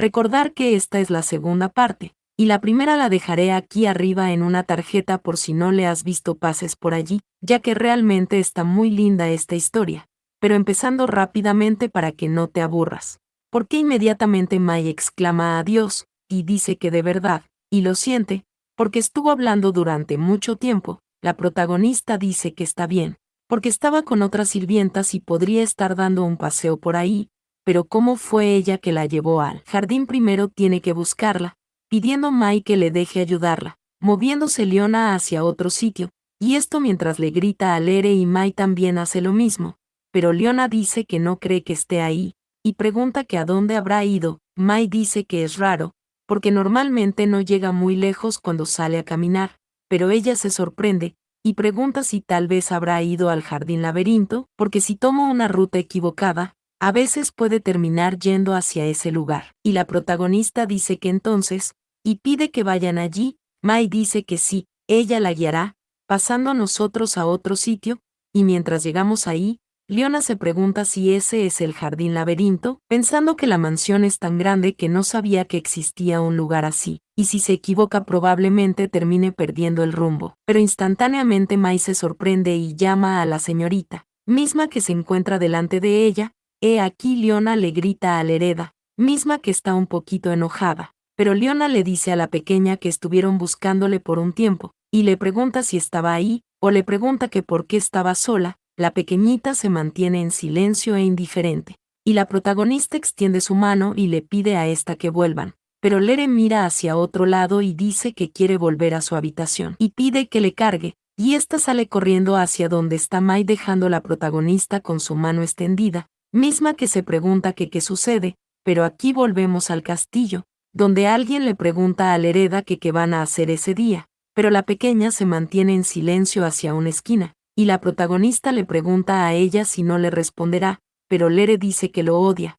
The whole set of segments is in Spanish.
Recordar que esta es la segunda parte, y la primera la dejaré aquí arriba en una tarjeta por si no le has visto pases por allí, ya que realmente está muy linda esta historia. Pero empezando rápidamente para que no te aburras. Porque inmediatamente Mai exclama adiós, y dice que de verdad, y lo siente, porque estuvo hablando durante mucho tiempo. La protagonista dice que está bien, porque estaba con otras sirvientas y podría estar dando un paseo por ahí, pero ¿cómo fue ella que la llevó al jardín? Primero tiene que buscarla, pidiendo Mai que le deje ayudarla, moviéndose Leona hacia otro sitio, y esto mientras le grita a Lere y Mai también hace lo mismo, pero Leona dice que no cree que esté ahí, y pregunta que a dónde habrá ido. Mai dice que es raro, porque normalmente no llega muy lejos cuando sale a caminar, pero ella se sorprende, y pregunta si tal vez habrá ido al jardín laberinto, porque si toma una ruta equivocada, a veces puede terminar yendo hacia ese lugar. Y la protagonista dice que entonces, y pide que vayan allí. Mai dice que sí, ella la guiará, pasando nosotros a otro sitio, y mientras llegamos ahí, Leona se pregunta si ese es el jardín laberinto, pensando que la mansión es tan grande que no sabía que existía un lugar así, y si se equivoca probablemente termine perdiendo el rumbo. Pero instantáneamente Mai se sorprende y llama a la señorita, misma que se encuentra delante de ella. Aquí Leona le grita a Lereda, misma que está un poquito enojada, pero Leona le dice a la pequeña que estuvieron buscándole por un tiempo, y le pregunta si estaba ahí, o le pregunta que por qué estaba sola. La pequeñita se mantiene en silencio e indiferente, y la protagonista extiende su mano y le pide a esta que vuelvan, pero Lere mira hacia otro lado y dice que quiere volver a su habitación, y pide que le cargue, y esta sale corriendo hacia donde está Mai dejando a la protagonista con su mano extendida, misma que se pregunta que qué sucede, pero aquí volvemos al castillo, donde alguien le pregunta a Lereda que qué van a hacer ese día, pero la pequeña se mantiene en silencio hacia una esquina, y la protagonista le pregunta a ella si no le responderá, pero Lere dice que lo odia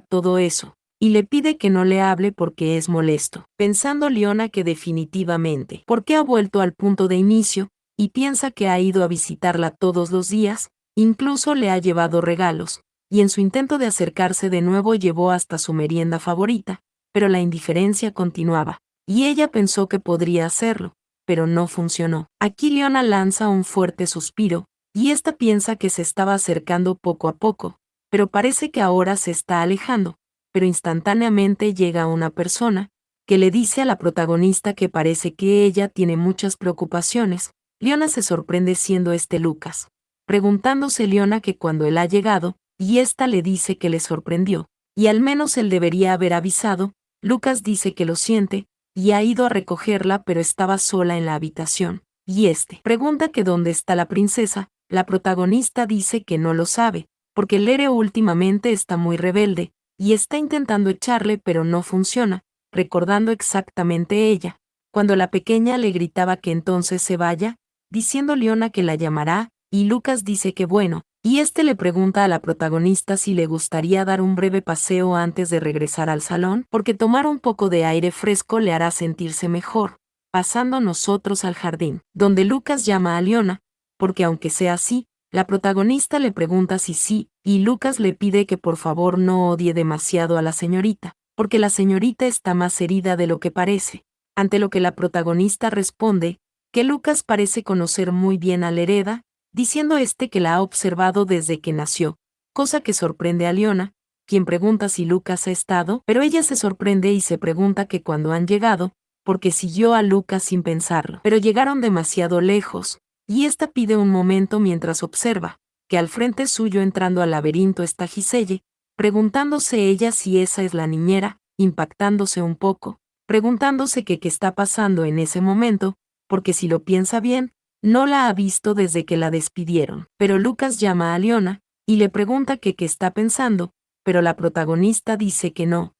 todo eso, y le pide que no le hable porque es molesto, pensando Leona que definitivamente, porque ha vuelto al punto de inicio, y piensa que ha ido a visitarla todos los días, incluso le ha llevado regalos, y en su intento de acercarse de nuevo llevó hasta su merienda favorita, pero la indiferencia continuaba, y ella pensó que podría hacerlo, pero no funcionó. Aquí Leona lanza un fuerte suspiro, y esta piensa que se estaba acercando poco a poco, pero parece que ahora se está alejando, pero instantáneamente llega una persona, que le dice a la protagonista que parece que ella tiene muchas preocupaciones. Leona se sorprende siendo Lucas, preguntándose Leona que cuando él ha llegado, y esta le dice que le sorprendió, y al menos él debería haber avisado. Lucas dice que lo siente, y ha ido a recogerla pero estaba sola en la habitación, y pregunta que dónde está la princesa. La protagonista dice que no lo sabe, porque Lere últimamente está muy rebelde, y está intentando echarle pero no funciona, recordando exactamente ella, cuando la pequeña le gritaba que entonces se vaya, diciendo Leona que la llamará, y Lucas dice que bueno, y le pregunta a la protagonista si le gustaría dar un breve paseo antes de regresar al salón, porque tomar un poco de aire fresco le hará sentirse mejor, pasando nosotros al jardín, donde Lucas llama a Leona, porque aunque sea así, la protagonista le pregunta si sí, y Lucas le pide que por favor no odie demasiado a la señorita, porque la señorita está más herida de lo que parece, ante lo que la protagonista responde, que Lucas parece conocer muy bien a Lereda, diciendo que la ha observado desde que nació, cosa que sorprende a Leona, quien pregunta si Lucas ha estado, pero ella se sorprende y se pregunta que cuando han llegado, porque siguió a Lucas sin pensarlo, pero llegaron demasiado lejos, y esta pide un momento mientras observa, que al frente suyo entrando al laberinto está Giselle, preguntándose ella si esa es la niñera, impactándose un poco, preguntándose que qué está pasando en ese momento, porque si lo piensa bien, no la ha visto desde que la despidieron. Pero Lucas llama a Leona, y le pregunta que qué está pensando, pero la protagonista dice que no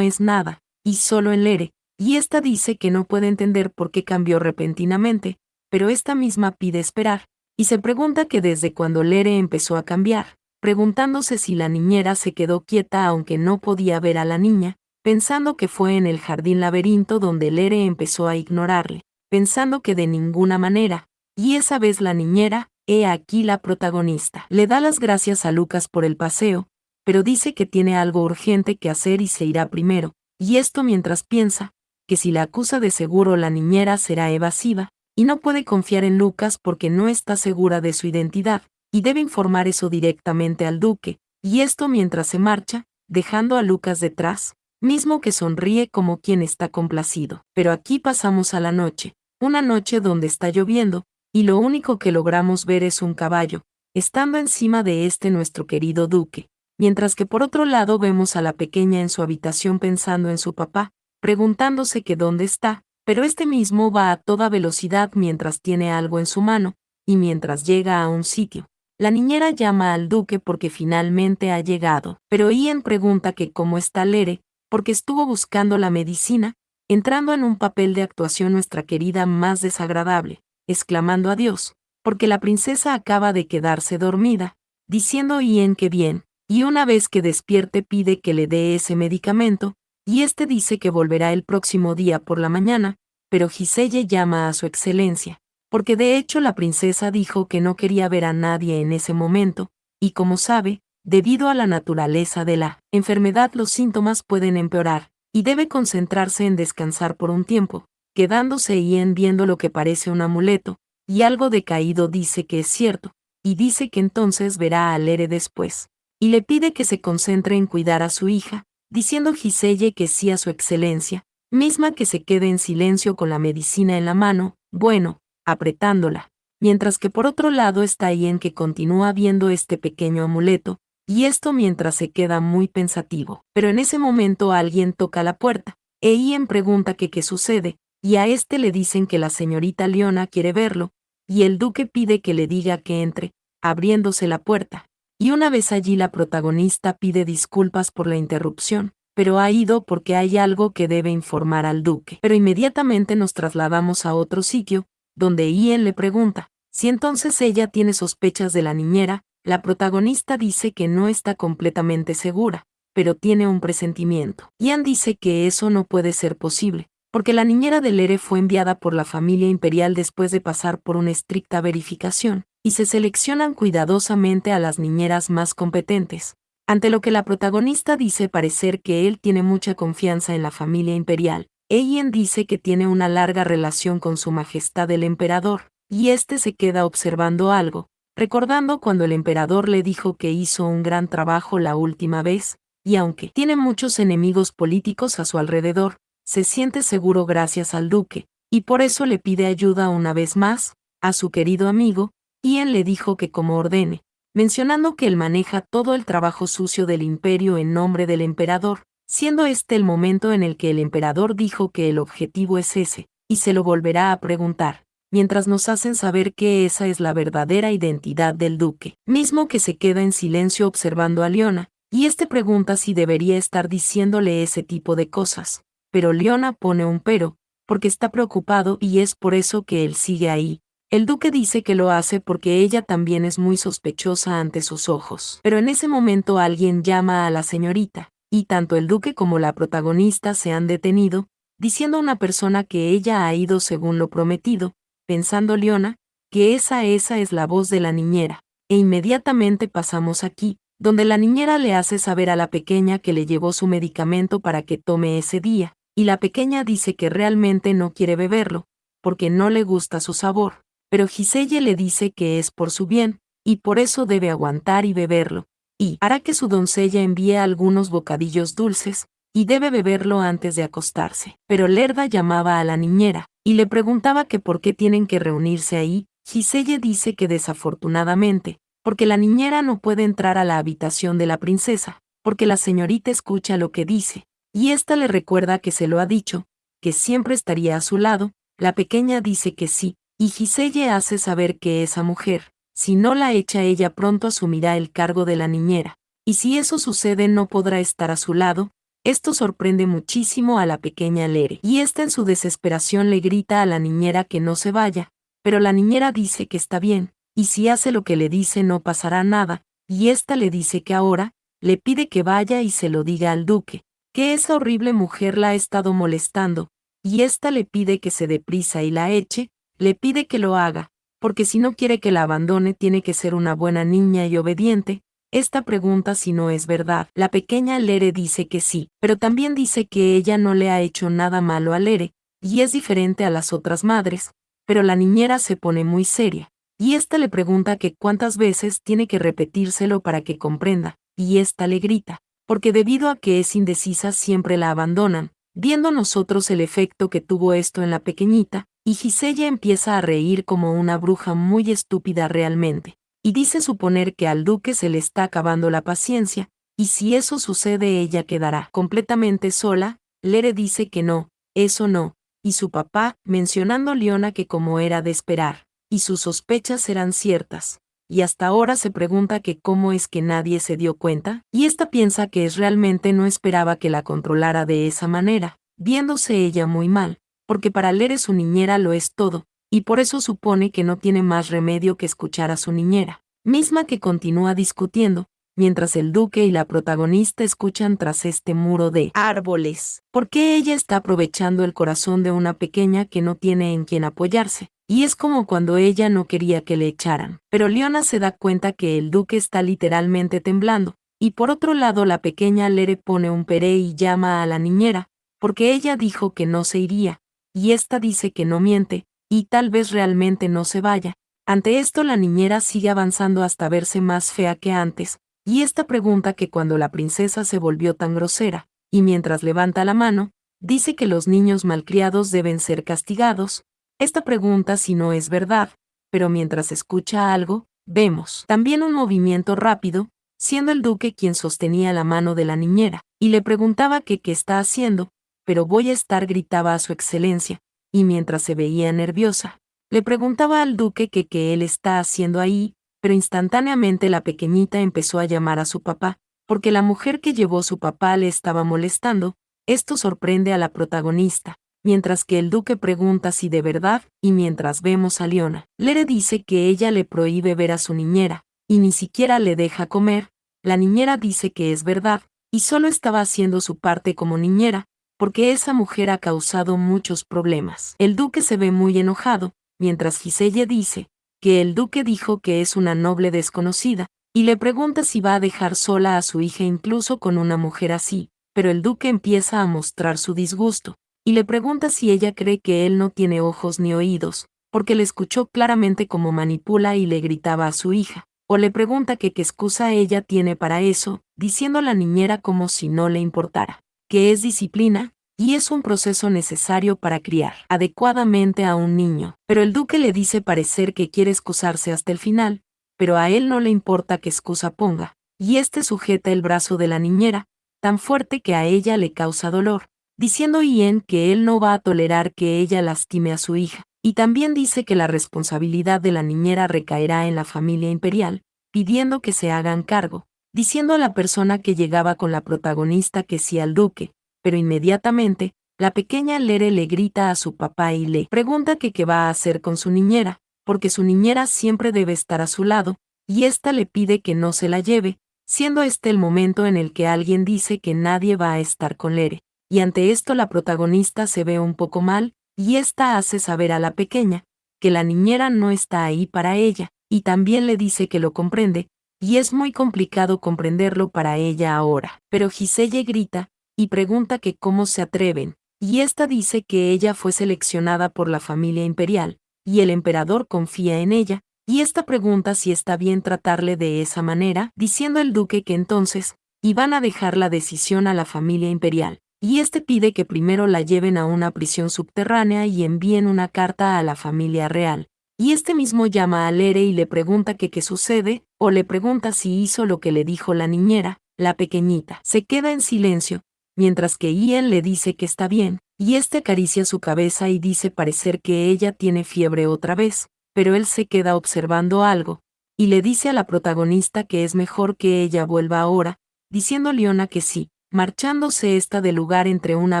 es nada, y solo en Lere, y esta dice que no puede entender por qué cambió repentinamente, pero esta misma pide esperar, y se pregunta que desde cuando Lere empezó a cambiar, preguntándose si la niñera se quedó quieta aunque no podía ver a la niña, pensando que fue en el jardín laberinto donde Lere empezó a ignorarle, pensando que de ninguna manera, y esa vez la niñera, aquí la protagonista, le da las gracias a Lucas por el paseo, pero dice que tiene algo urgente que hacer y se irá primero, y esto mientras piensa que si la acusa de seguro la niñera será evasiva, y no puede confiar en Lucas porque no está segura de su identidad, y debe informar eso directamente al duque, y esto mientras se marcha, dejando a Lucas detrás, mismo que sonríe como quien está complacido. Pero aquí pasamos a la noche, una noche donde está lloviendo, y lo único que logramos ver es un caballo, estando encima de nuestro querido duque, mientras que por otro lado vemos a la pequeña en su habitación pensando en su papá, preguntándose que dónde está, pero mismo va a toda velocidad mientras tiene algo en su mano, y mientras llega a un sitio. La niñera llama al duque porque finalmente ha llegado, pero Ian pregunta que cómo está Lere, porque estuvo buscando la medicina, entrando en un papel de actuación nuestra querida más desagradable, exclamando adiós, porque la princesa acaba de quedarse dormida, diciendo Ian que bien, y una vez que despierte pide que le dé ese medicamento, y dice que volverá el próximo día por la mañana, pero Giselle llama a su excelencia, porque de hecho la princesa dijo que no quería ver a nadie en ese momento, y como sabe, debido a la naturaleza de la enfermedad los síntomas pueden empeorar, y debe concentrarse en descansar por un tiempo, quedándose Ian viendo lo que parece un amuleto, y algo decaído dice que es cierto, y dice que entonces verá a Lere después, y le pide que se concentre en cuidar a su hija, diciendo Giselle que sí a su excelencia, misma que se quede en silencio con la medicina en la mano, bueno, apretándola, mientras que por otro lado está Ian que continúa viendo pequeño amuleto, y esto mientras se queda muy pensativo. Pero en ese momento alguien toca la puerta, e Ian pregunta que qué sucede, y a le dicen que la señorita Leona quiere verlo, y el duque pide que le diga que entre, abriéndose la puerta. Y una vez allí la protagonista pide disculpas por la interrupción, pero ha ido porque hay algo que debe informar al duque. Pero inmediatamente nos trasladamos a otro sitio, donde Ian le pregunta si entonces ella tiene sospechas de la niñera. La protagonista dice que no está completamente segura, pero tiene un presentimiento. Ian dice que eso no puede ser posible, porque la niñera de Lere fue enviada por la familia imperial después de pasar por una estricta verificación, y se seleccionan cuidadosamente a las niñeras más competentes. Ante lo que la protagonista dice parecer que él tiene mucha confianza en la familia imperial, Ian dice que tiene una larga relación con su majestad el emperador, y se queda observando algo, recordando cuando el emperador le dijo que hizo un gran trabajo la última vez, y aunque tiene muchos enemigos políticos a su alrededor, se siente seguro gracias al duque, y por eso le pide ayuda una vez más a su querido amigo. Ian le dijo que como ordene, mencionando que él maneja todo el trabajo sucio del imperio en nombre del emperador, siendo el momento en el que el emperador dijo que el objetivo es ese, y se lo volverá a preguntar, mientras nos hacen saber que esa es la verdadera identidad del duque, mismo que se queda en silencio observando a Leona, y pregunta si debería estar diciéndole ese tipo de cosas, pero Leona pone un pero, porque está preocupado y es por eso que él sigue ahí. El duque dice que lo hace porque ella también es muy sospechosa ante sus ojos. Pero en ese momento alguien llama a la señorita, y tanto el duque como la protagonista se han detenido, diciendo a una persona que ella ha ido según lo prometido, pensando Leona, que esa es la voz de la niñera, e inmediatamente pasamos aquí, donde la niñera le hace saber a la pequeña que le llevó su medicamento para que tome ese día, y la pequeña dice que realmente no quiere beberlo, porque no le gusta su sabor. Pero Giselle le dice que es por su bien, y por eso debe aguantar y beberlo, y hará que su doncella envíe algunos bocadillos dulces, y debe beberlo antes de acostarse. Pero Lerda llamaba a la niñera, y le preguntaba que por qué tienen que reunirse ahí. Giselle dice que desafortunadamente, porque la niñera no puede entrar a la habitación de la princesa, porque la señorita escucha lo que dice, y le recuerda que se lo ha dicho, que siempre estaría a su lado. La pequeña dice que sí, y Giselle hace saber que esa mujer, si no la echa ella pronto asumirá el cargo de la niñera, y si eso sucede no podrá estar a su lado. Esto sorprende muchísimo a la pequeña Lere, y en su desesperación le grita a la niñera que no se vaya, pero la niñera dice que está bien, y si hace lo que le dice no pasará nada, y le dice que ahora, le pide que vaya y se lo diga al duque, que esa horrible mujer la ha estado molestando, y le pide que se dé prisa y la eche. Le pide que lo haga, porque si no quiere que la abandone tiene que ser una buena niña y obediente. Esta pregunta si no es verdad. La pequeña Lere dice que sí, pero también dice que ella no le ha hecho nada malo a Lere, y es diferente a las otras madres, pero la niñera se pone muy seria, y ésta le pregunta que cuántas veces tiene que repetírselo para que comprenda, y ésta le grita, porque debido a que es indecisa siempre la abandonan, viendo nosotros el efecto que tuvo esto en la pequeñita, y Gisella empieza a reír como una bruja muy estúpida realmente, y dice suponer que al duque se le está acabando la paciencia, y si eso sucede ella quedará completamente sola. Lere dice que no, eso no, y su papá, mencionando a Leona que como era de esperar, y sus sospechas eran ciertas, y hasta ahora se pregunta que cómo es que nadie se dio cuenta, y esta piensa que es realmente no esperaba que la controlara de esa manera, viéndose ella muy mal, porque para Lere su niñera lo es todo, y por eso supone que no tiene más remedio que escuchar a su niñera, misma que continúa discutiendo, mientras el duque y la protagonista escuchan tras este muro de árboles, porque ella está aprovechando el corazón de una pequeña que no tiene en quien apoyarse, y es como cuando ella no quería que le echaran. Pero Leona se da cuenta que el duque está literalmente temblando, y por otro lado la pequeña Lere pone un peré y llama a la niñera, porque ella dijo que no se iría, y ésta dice que no miente, y tal vez realmente no se vaya. Ante esto la niñera sigue avanzando hasta verse más fea que antes, y esta pregunta que cuando la princesa se volvió tan grosera, y mientras levanta la mano, dice que los niños malcriados deben ser castigados. Esta pregunta si no es verdad, pero mientras escucha algo, vemos también un movimiento rápido, siendo el duque quien sostenía la mano de la niñera, y le preguntaba que qué está haciendo, pero voy a estar gritaba a su excelencia, y mientras se veía nerviosa, le preguntaba al duque que qué él está haciendo ahí, pero instantáneamente la pequeñita empezó a llamar a su papá, porque la mujer que llevó su papá le estaba molestando. Esto sorprende a la protagonista, mientras que el duque pregunta si de verdad, y mientras vemos a Leona, Lere dice que ella le prohíbe ver a su niñera, y ni siquiera le deja comer. La niñera dice que es verdad, y solo estaba haciendo su parte como niñera, porque esa mujer ha causado muchos problemas. El duque se ve muy enojado, mientras Giselle dice que el duque dijo que es una noble desconocida, y le pregunta si va a dejar sola a su hija incluso con una mujer así, pero el duque empieza a mostrar su disgusto, y le pregunta si ella cree que él no tiene ojos ni oídos, porque le escuchó claramente cómo manipula y le gritaba a su hija, o le pregunta que qué excusa ella tiene para eso, diciendo a la niñera como si no le importara, que es disciplina, y es un proceso necesario para criar adecuadamente a un niño. Pero el duque le dice parecer que quiere excusarse hasta el final, pero a él no le importa qué excusa ponga, y este sujeta el brazo de la niñera, tan fuerte que a ella le causa dolor, diciendo Ian que él no va a tolerar que ella lastime a su hija, y también dice que la responsabilidad de la niñera recaerá en la familia imperial, pidiendo que se hagan cargo, diciendo a la persona que llegaba con la protagonista que sí al duque, pero inmediatamente, la pequeña Lere le grita a su papá y le pregunta que qué va a hacer con su niñera, porque su niñera siempre debe estar a su lado, y ésta le pide que no se la lleve, siendo este el momento en el que alguien dice que nadie va a estar con Lere, y ante esto la protagonista se ve un poco mal, y ésta hace saber a la pequeña que la niñera no está ahí para ella, y también le dice que lo comprende, y es muy complicado comprenderlo para ella ahora. Pero Giselle grita, y pregunta que cómo se atreven, y ésta dice que ella fue seleccionada por la familia imperial, y el emperador confía en ella, y esta pregunta si está bien tratarle de esa manera, diciendo el duque que entonces, iban a dejar la decisión a la familia imperial, y este pide que primero la lleven a una prisión subterránea y envíen una carta a la familia real. Y este mismo llama a Lere y le pregunta que qué sucede, o le pregunta si hizo lo que le dijo la niñera. La pequeñita se queda en silencio, mientras que Ian le dice que está bien, y este acaricia su cabeza y dice parecer que ella tiene fiebre otra vez, pero él se queda observando algo, y le dice a la protagonista que es mejor que ella vuelva ahora, diciendo Leona que sí, marchándose esta del lugar entre una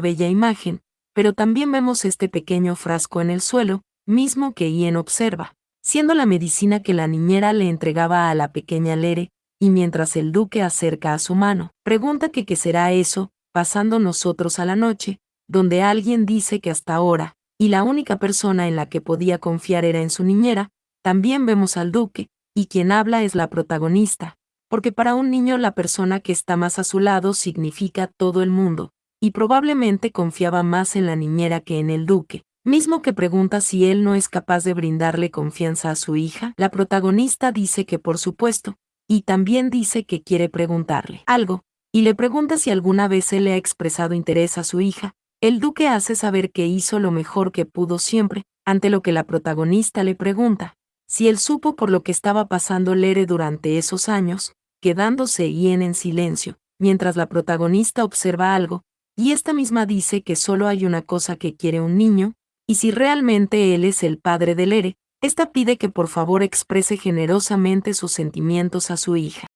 bella imagen, pero también vemos este pequeño frasco en el suelo, mismo que Ian observa, siendo la medicina que la niñera le entregaba a la pequeña Lere, y mientras el duque acerca a su mano, pregunta que qué será eso, pasando nosotros a la noche, donde alguien dice que hasta ahora, y la única persona en la que podía confiar era en su niñera. También vemos al duque, y quien habla es la protagonista, porque para un niño la persona que está más a su lado significa todo el mundo, y probablemente confiaba más en la niñera que en el duque, mismo que pregunta si él no es capaz de brindarle confianza a su hija. La protagonista dice que por supuesto, y también dice que quiere preguntarle algo, y le pregunta si alguna vez él le ha expresado interés a su hija. El duque hace saber que hizo lo mejor que pudo siempre, ante lo que la protagonista le pregunta si él supo por lo que estaba pasando Lere durante esos años, quedándose Ian en silencio, mientras la protagonista observa algo, y esta misma dice que solo hay una cosa que quiere un niño, y si realmente él es el padre de Lere, esta pide que por favor exprese generosamente sus sentimientos a su hija.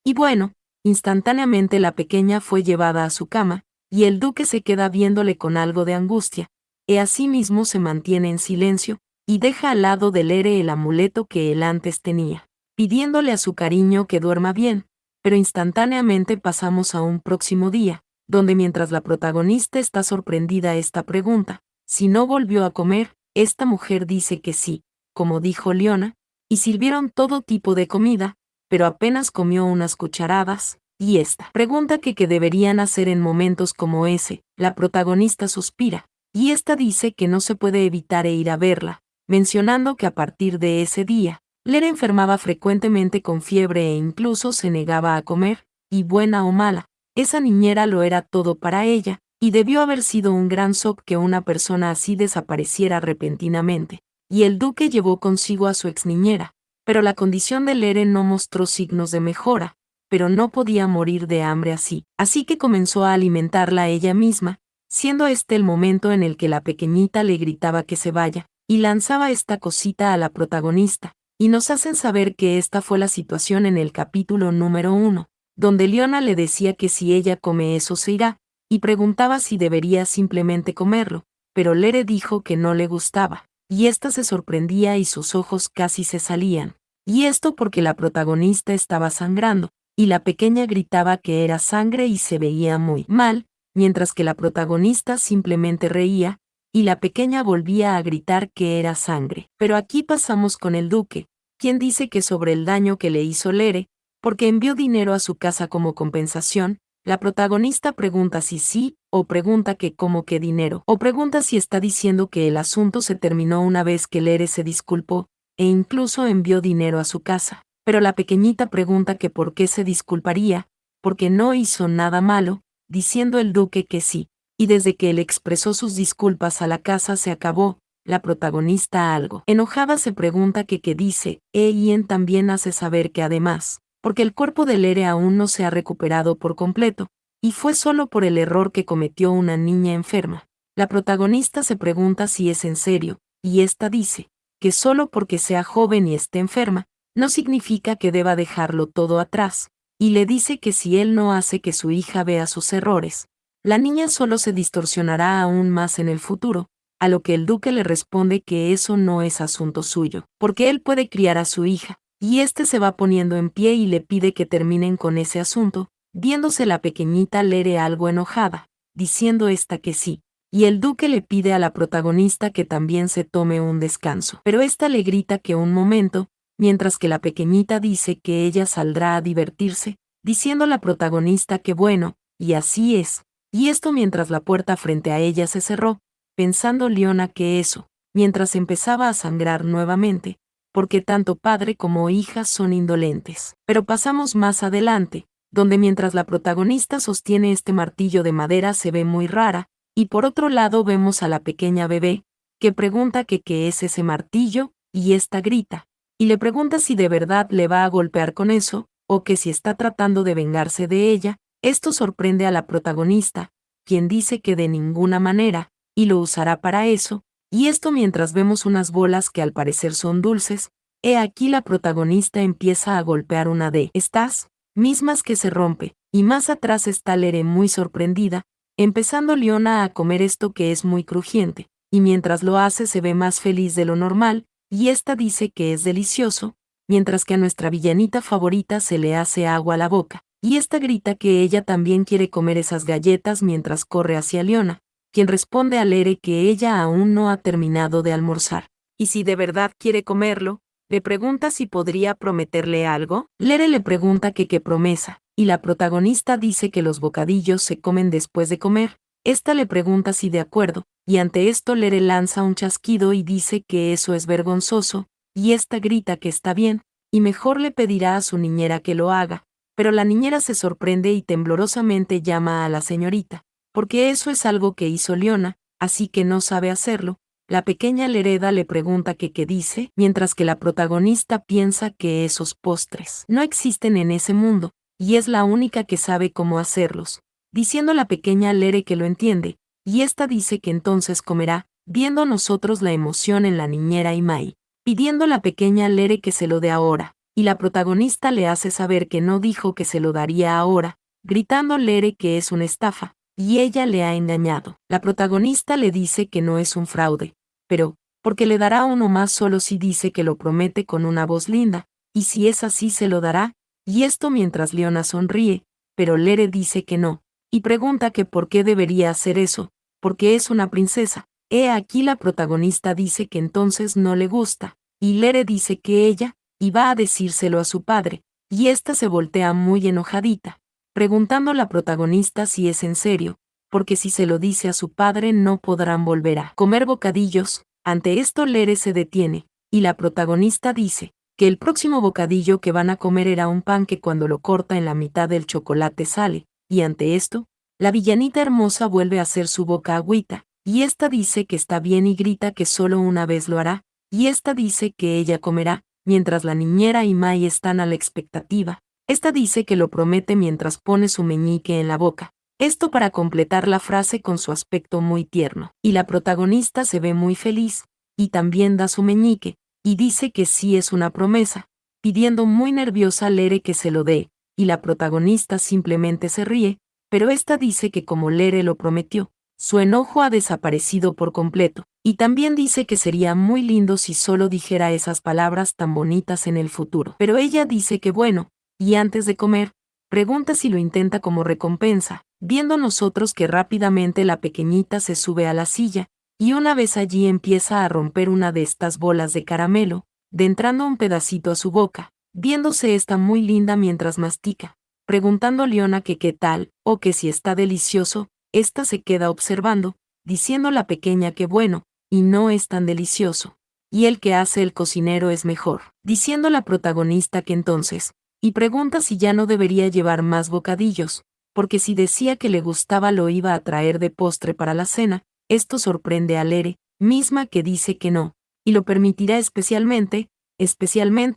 Y bueno, instantáneamente la pequeña fue llevada a su cama, y el duque se queda viéndole con algo de angustia, e asimismo se mantiene en silencio, y deja al lado de Lere el amuleto que él antes tenía, pidiéndole a su cariño que duerma bien, pero instantáneamente pasamos a un próximo día, donde mientras la protagonista está sorprendida esta pregunta, si no volvió a comer, esta mujer dice que sí, como dijo Leona, y sirvieron todo tipo de comida, pero apenas comió unas cucharadas, y esta pregunta que deberían hacer en momentos como ese, la protagonista suspira, y esta dice que no se puede evitar ir a verla, mencionando que a partir de ese día, Lera enfermaba frecuentemente con fiebre e incluso se negaba a comer, y buena o mala, esa niñera lo era todo para ella, y debió haber sido un gran shock que una persona así desapareciera repentinamente, y el duque llevó consigo a su ex niñera, pero la condición de Lere no mostró signos de mejora, pero no podía morir de hambre así que comenzó a alimentarla ella misma, siendo este el momento en el que la pequeñita le gritaba que se vaya, y lanzaba esta cosita a la protagonista, y nos hacen saber que esta fue la situación en el capítulo número 1, donde Leona le decía que si ella come eso se irá, y preguntaba si debería simplemente comerlo, pero Lere dijo que no le gustaba, y ésta se sorprendía y sus ojos casi se salían, y esto porque la protagonista estaba sangrando, y la pequeña gritaba que era sangre y se veía muy mal, mientras que la protagonista simplemente reía, y la pequeña volvía a gritar que era sangre. Pero aquí pasamos con el duque, quien dice que sobre el daño que le hizo Lere, porque envió dinero a su casa como compensación, la protagonista pregunta si sí, o pregunta que cómo que dinero, o pregunta si está diciendo que el asunto se terminó una vez que Lere se disculpó, e incluso envió dinero a su casa. Pero la pequeñita pregunta que por qué se disculparía, porque no hizo nada malo, diciendo el duque que sí, y desde que él expresó sus disculpas a la casa se acabó. La protagonista algo enojada se pregunta que qué dice, Ian también hace saber que además, porque el cuerpo de Lere aún no se ha recuperado por completo, y fue solo por el error que cometió una niña enferma. La protagonista se pregunta si es en serio, y esta dice, que solo porque sea joven y esté enferma, no significa que deba dejarlo todo atrás, y le dice que si él no hace que su hija vea sus errores, la niña solo se distorsionará aún más en el futuro, a lo que el duque le responde que eso no es asunto suyo, porque él puede criar a su hija, y este se va poniendo en pie y le pide que terminen con ese asunto, viéndose la pequeñita Lere algo enojada, diciendo esta que sí, y el duque le pide a la protagonista que también se tome un descanso, pero esta le grita que un momento, mientras que la pequeñita dice que ella saldrá a divertirse, diciendo la protagonista que bueno, y así es, y esto mientras la puerta frente a ella se cerró, pensando Leona que eso, mientras empezaba a sangrar nuevamente, porque tanto padre como hija son indolentes. Pero pasamos más adelante, donde mientras la protagonista sostiene este martillo de madera se ve muy rara, y por otro lado vemos a la pequeña bebé, que pregunta que qué es ese martillo, y esta grita, y le pregunta si de verdad le va a golpear con eso, o que si está tratando de vengarse de ella. Esto sorprende a la protagonista, quien dice que de ninguna manera, y lo usará para eso, y esto mientras vemos unas bolas que al parecer son dulces. Aquí la protagonista empieza a golpear una de estas mismas que se rompe, y más atrás está Lere muy sorprendida, empezando Leona a comer esto que es muy crujiente, y mientras lo hace se ve más feliz de lo normal, y esta dice que es delicioso, mientras que a nuestra villanita favorita se le hace agua a la boca, y esta grita que ella también quiere comer esas galletas mientras corre hacia Leona, quien responde a Lere que ella aún no ha terminado de almorzar, y si de verdad quiere comerlo, Le pregunta si podría prometerle algo. Lere le pregunta que qué promesa, y la protagonista dice que los bocadillos se comen después de comer. Esta le pregunta si de acuerdo, y ante esto Lere lanza un chasquido y dice que eso es vergonzoso, y esta grita que está bien, y mejor le pedirá a su niñera que lo haga. Pero la niñera se sorprende y temblorosamente llama a la señorita, porque eso es algo que hizo Leona, así que no sabe hacerlo. La pequeña Lereda le pregunta que qué dice, mientras que la protagonista piensa que esos postres no existen en ese mundo, y es la única que sabe cómo hacerlos, diciendo la pequeña Lere que lo entiende, y esta dice que entonces comerá, viendo nosotros la emoción en la niñera y Mai, pidiendo la pequeña Lere que se lo dé ahora, y la protagonista le hace saber que no dijo que se lo daría ahora, gritando Lere que es una estafa, y ella le ha engañado. La protagonista le dice que no es un fraude, pero, porque le dará uno más solo si dice que lo promete con una voz linda, y si es así se lo dará, y esto mientras Leona sonríe, pero Lere dice que no, y pregunta que por qué debería hacer eso, porque es una princesa. He aquí la protagonista dice que entonces no le gusta, y Lere dice que ella, y va a decírselo a su padre, y ésta se voltea muy enojadita, preguntando a la protagonista si es en serio, porque si se lo dice a su padre no podrán volver a comer bocadillos. Ante esto Lere se detiene, y la protagonista dice que el próximo bocadillo que van a comer era un pan que cuando lo corta en la mitad del chocolate sale, y ante esto, la villanita hermosa vuelve a hacer su boca agüita, y esta dice que está bien y grita que solo una vez lo hará, y esta dice que ella comerá, mientras la niñera y Mai están a la expectativa. Esta dice que lo promete mientras pone su meñique en la boca. Esto para completar la frase con su aspecto muy tierno. Y la protagonista se ve muy feliz, y también da su meñique, y dice que sí es una promesa, pidiendo muy nerviosa a Lere que se lo dé, y la protagonista simplemente se ríe, pero esta dice que como Lere lo prometió, su enojo ha desaparecido por completo, y también dice que sería muy lindo si solo dijera esas palabras tan bonitas en el futuro. Pero ella dice que bueno, y antes de comer, pregunta si lo intenta como recompensa, viendo nosotros que rápidamente la pequeñita se sube a la silla, y una vez allí empieza a romper una de estas bolas de caramelo, de entrando un pedacito a su boca, viéndose esta muy linda mientras mastica, preguntando a Leona que qué tal, o que si está delicioso, esta se queda observando, diciendo la pequeña que bueno, y no es tan delicioso, y el que hace el cocinero es mejor, diciendo la protagonista que entonces, y pregunta si ya no debería llevar más bocadillos, porque si decía que le gustaba lo iba a traer de postre para la cena. Esto sorprende a Lere, misma que dice que no, y lo permitirá especialmente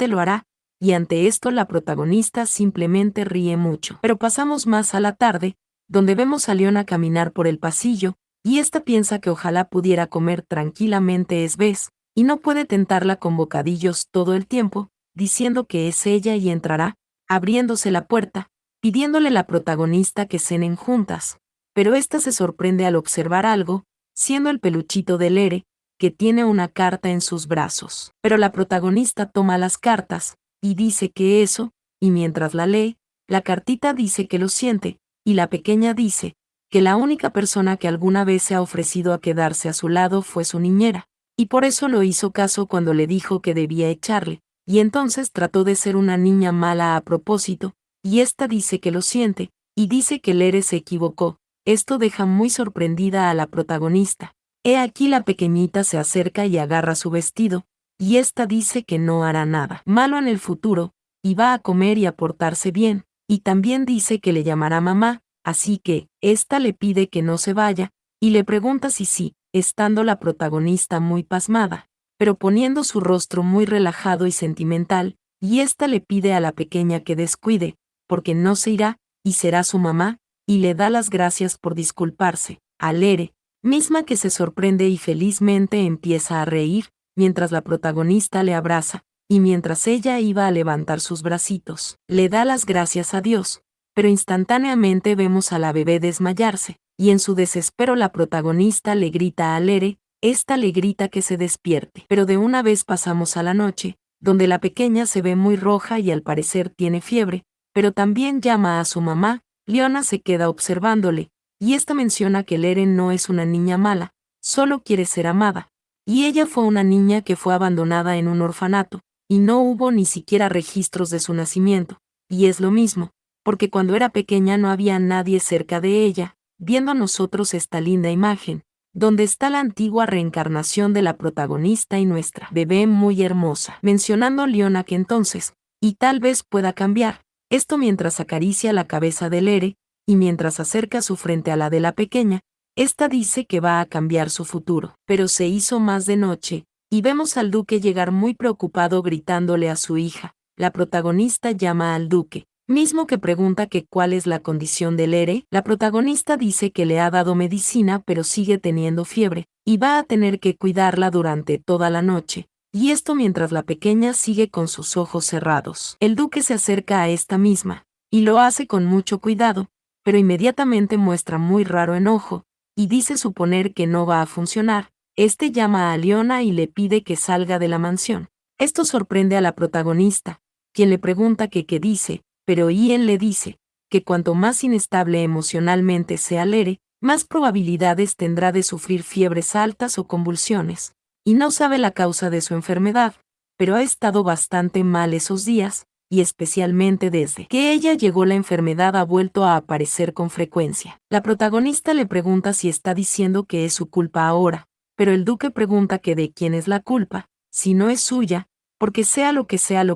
lo hará, y ante esto la protagonista simplemente ríe mucho. Pero pasamos más a la tarde, donde vemos a Leona caminar por el pasillo, y esta piensa que ojalá pudiera comer tranquilamente vez, y no puede tentarla con bocadillos todo el tiempo, diciendo que es ella y entrará, abriéndose la puerta, pidiéndole la protagonista que cenen juntas. Pero ésta se sorprende al observar algo, siendo el peluchito de Lere, que tiene una carta en sus brazos. Pero la protagonista toma las cartas, y dice que eso, y mientras la lee, la cartita dice que lo siente, y la pequeña dice que la única persona que alguna vez se ha ofrecido a quedarse a su lado fue su niñera, y por eso lo hizo caso cuando le dijo que debía echarle, y entonces trató de ser una niña mala a propósito, y esta dice que lo siente, y dice que Lere se equivocó. Esto deja muy sorprendida a la protagonista. He aquí la pequeñita se acerca y agarra su vestido, y esta dice que no hará nada malo en el futuro, y va a comer y a portarse bien, y también dice que le llamará mamá, así que, esta le pide que no se vaya, y le pregunta si sí, estando la protagonista muy pasmada, pero poniendo su rostro muy relajado y sentimental, y esta le pide a la pequeña que descuide, porque no se irá, y será su mamá, y le da las gracias por disculparse. A Lere, misma que se sorprende y felizmente empieza a reír, mientras la protagonista le abraza, y mientras ella iba a levantar sus bracitos, le da las gracias a Dios, pero instantáneamente vemos a la bebé desmayarse, y en su desespero la protagonista le grita a Lere, esta le grita que se despierte. Pero de una vez pasamos a la noche, donde la pequeña se ve muy roja y al parecer tiene fiebre, pero también llama a su mamá. Leona se queda observándole, y esta menciona que Lere no es una niña mala, solo quiere ser amada, y ella fue una niña que fue abandonada en un orfanato, y no hubo ni siquiera registros de su nacimiento, y es lo mismo, porque cuando era pequeña no había nadie cerca de ella, viendo a nosotros esta linda imagen, donde está la antigua reencarnación de la protagonista y nuestra bebé muy hermosa, mencionando Leona que entonces, y tal vez pueda cambiar, esto mientras acaricia la cabeza de Lere, y mientras acerca su frente a la de la pequeña, esta dice que va a cambiar su futuro. Pero se hizo más de noche, y vemos al duque llegar muy preocupado gritándole a su hija. La protagonista llama al duque, mismo que pregunta que cuál es la condición de Lere. La protagonista dice que le ha dado medicina pero sigue teniendo fiebre, y va a tener que cuidarla durante toda la noche. Y esto mientras la pequeña sigue con sus ojos cerrados. El duque se acerca a esta misma, y lo hace con mucho cuidado, pero inmediatamente muestra muy raro enojo, y dice suponer que no va a funcionar. Este llama a Leona y le pide que salga de la mansión. Esto sorprende a la protagonista, quien le pregunta que qué dice, pero Ian le dice que cuanto más inestable emocionalmente sea Lere, más probabilidades tendrá de sufrir fiebres altas o convulsiones, y no sabe la causa de su enfermedad, pero ha estado bastante mal esos días, y especialmente desde que ella llegó la enfermedad ha vuelto a aparecer con frecuencia. La protagonista le pregunta si está diciendo que es su culpa ahora, pero el duque pregunta que de quién es la culpa, si no es suya, porque sea lo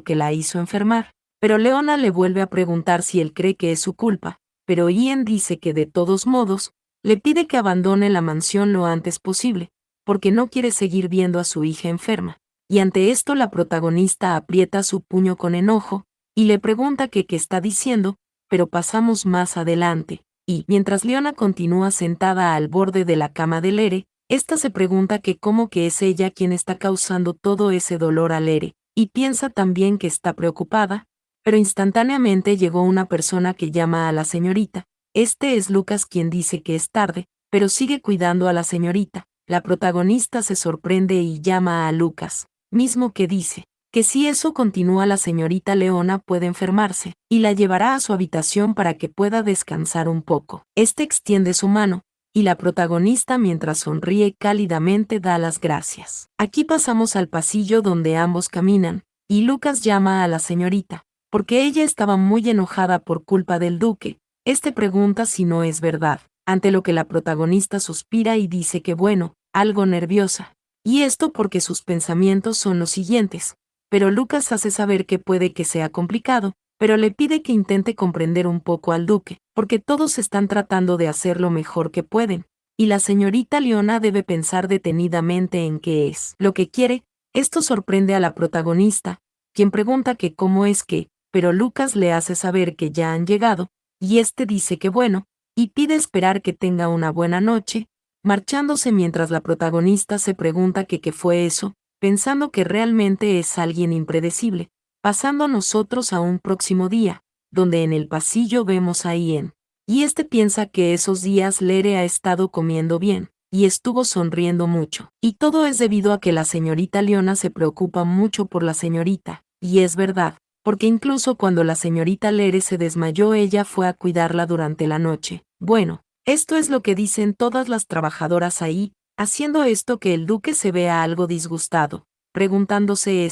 que la hizo enfermar. Pero Leona le vuelve a preguntar si él cree que es su culpa, pero Ian dice que de todos modos, le pide que abandone la mansión lo antes posible, porque no quiere seguir viendo a su hija enferma. Y ante esto la protagonista aprieta su puño con enojo, y le pregunta que qué está diciendo, pero pasamos más adelante, y mientras Leona continúa sentada al borde de la cama de Lere, esta se pregunta que cómo que es ella quien está causando todo ese dolor a Lere, y piensa también que está preocupada, pero instantáneamente llegó una persona que llama a la señorita. Este es Lucas quien dice que es tarde, pero sigue cuidando a la señorita. La protagonista se sorprende y llama a Lucas, mismo que dice que si eso continúa la señorita Leona puede enfermarse, y la llevará a su habitación para que pueda descansar un poco. Este extiende su mano, y la protagonista mientras sonríe cálidamente da las gracias. Aquí pasamos al pasillo donde ambos caminan, y Lucas llama a la señorita, porque ella estaba muy enojada por culpa del duque. Este pregunta si no es verdad, ante lo que la protagonista suspira y dice que bueno, algo nerviosa. Y esto porque sus pensamientos son los siguientes. Pero Lucas hace saber que puede que sea complicado, pero le pide que intente comprender un poco al duque, porque todos están tratando de hacer lo mejor que pueden, y la señorita Leona debe pensar detenidamente en qué es lo que quiere. Esto sorprende a la protagonista, quien pregunta que cómo es que, pero Lucas le hace saber que ya han llegado, y este dice que bueno, y pide esperar que tenga una buena noche, marchándose mientras la protagonista se pregunta que qué fue eso, pensando que realmente es alguien impredecible, pasando nosotros a un próximo día, donde en el pasillo vemos a Ian. Y este piensa que esos días Lere ha estado comiendo bien, y estuvo sonriendo mucho. Y todo es debido a que la señorita Leona se preocupa mucho por la señorita, y es verdad, porque incluso cuando la señorita Lere se desmayó ella fue a cuidarla durante la noche. Bueno, esto es lo que dicen todas las trabajadoras ahí, haciendo esto que el duque se vea algo disgustado, preguntándose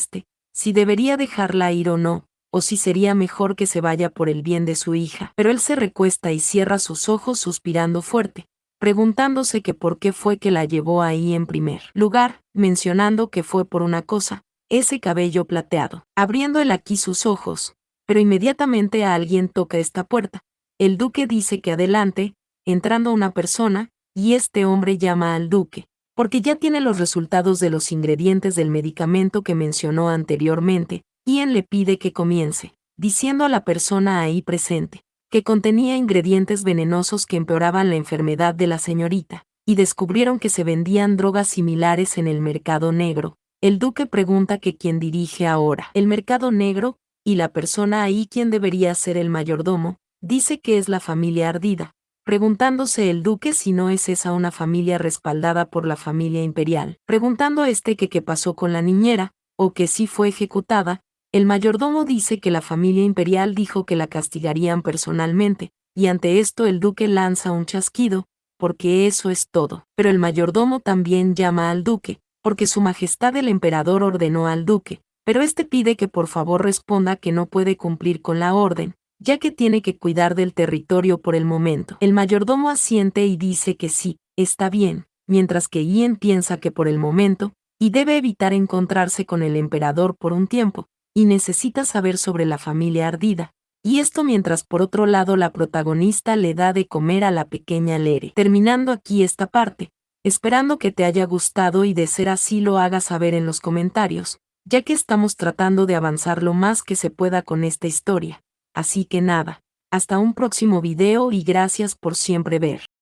si debería dejarla ir o no, o si sería mejor que se vaya por el bien de su hija. Pero él se recuesta y cierra sus ojos suspirando fuerte, preguntándose que por qué fue que la llevó ahí en primer lugar, mencionando que fue por una cosa, ese cabello plateado. Abriendo él aquí sus ojos, pero inmediatamente a alguien toca esta puerta. El duque dice que adelante, entrando una persona, y este hombre llama al duque, porque ya tiene los resultados de los ingredientes del medicamento que mencionó anteriormente, Ian le pide que comience, diciendo a la persona ahí presente, que contenía ingredientes venenosos que empeoraban la enfermedad de la señorita, y descubrieron que se vendían drogas similares en el mercado negro. El duque pregunta que quién dirige ahora el mercado negro, y la persona ahí quien debería ser el mayordomo, dice que es la familia Ardida, preguntándose el duque si no es esa una familia respaldada por la familia imperial, preguntando que qué pasó con la niñera, o que sí fue ejecutada. El mayordomo dice que la familia imperial dijo que la castigarían personalmente, y ante esto el duque lanza un chasquido, porque eso es todo. Pero el mayordomo también llama al duque, porque su majestad el emperador ordenó al duque pero este pide que por favor responda que no puede cumplir con la orden, ya que tiene que cuidar del territorio por el momento. El mayordomo asiente y dice que sí, está bien, mientras que Ian piensa que por el momento, y debe evitar encontrarse con el emperador por un tiempo, y necesita saber sobre la familia ardida. Y esto mientras por otro lado la protagonista le da de comer a la pequeña Lere. Terminando aquí esta parte, esperando que te haya gustado y de ser así lo hagas saber en los comentarios, ya que estamos tratando de avanzar lo más que se pueda con esta historia. Así que nada, hasta un próximo video y gracias por siempre ver.